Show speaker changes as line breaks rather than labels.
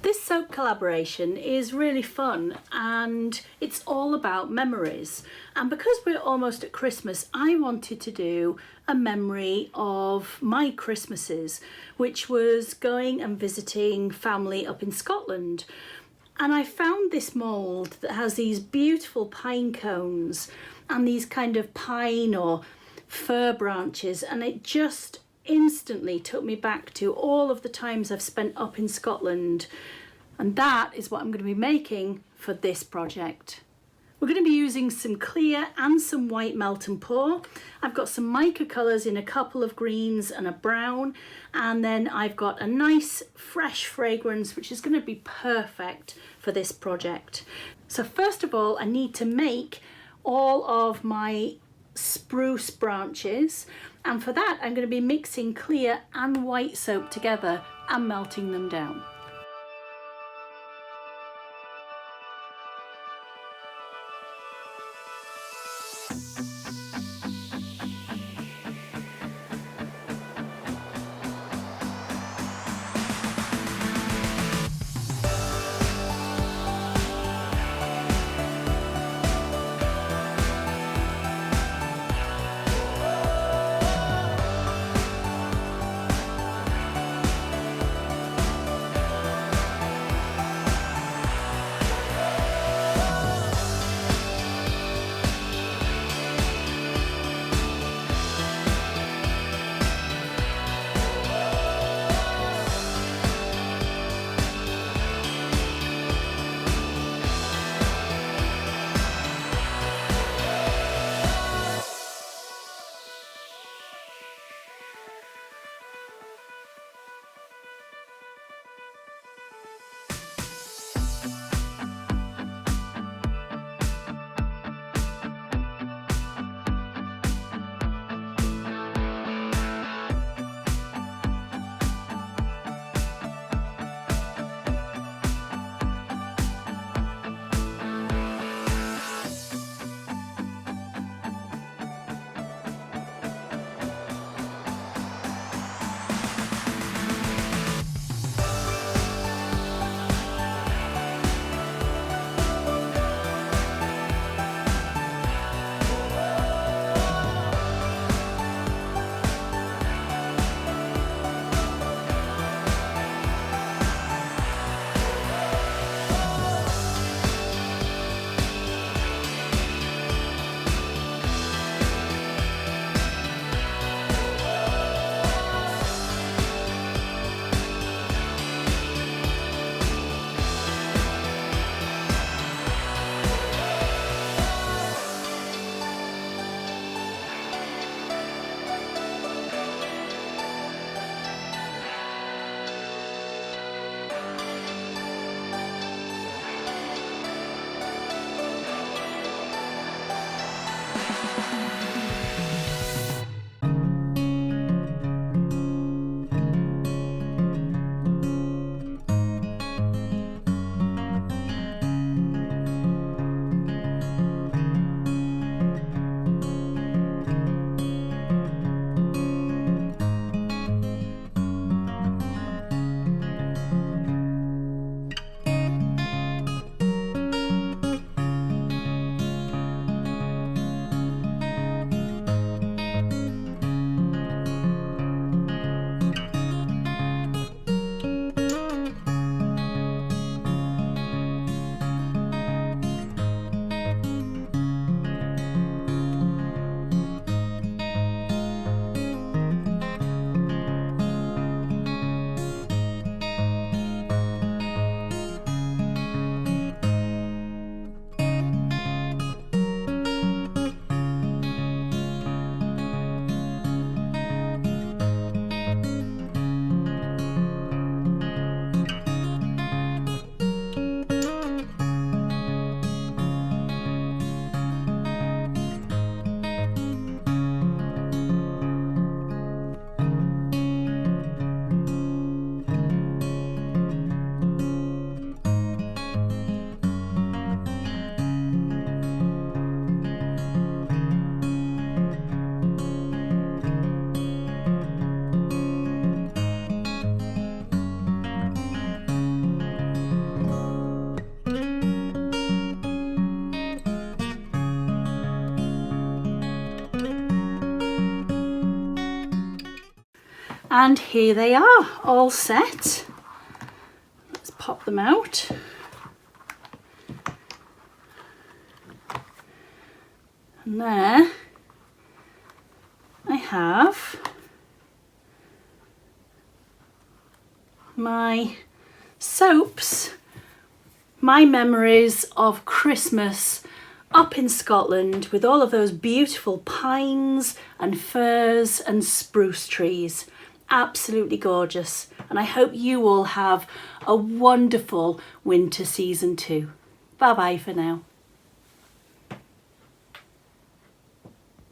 This soap collaboration is really fun and it's all about memories. And because we're almost at Christmas, I wanted to do a memory of my Christmases, which was going and visiting family up in Scotland. And I found this mould that has these beautiful pine cones and these kind of pine or fir branches, and it just instantly took me back to all of the times I've spent up in Scotland, and that is what I'm going to be making for this project. We're going to be using some clear and some white melt and pour. I've got some mica colours in a couple of greens and a brown, and then I've got a nice fresh fragrance which is going to be perfect for this project. So first of all, I need to make all of my spruce branches, and for that I'm going to be mixing clear and white soap together and melting them down. And here they are, all set. Let's pop them out. And there I have my soaps, my memories of Christmas up in Scotland with all of those beautiful pines and firs and spruce trees. Absolutely gorgeous. And I hope you all have a wonderful winter season too. Bye bye for now.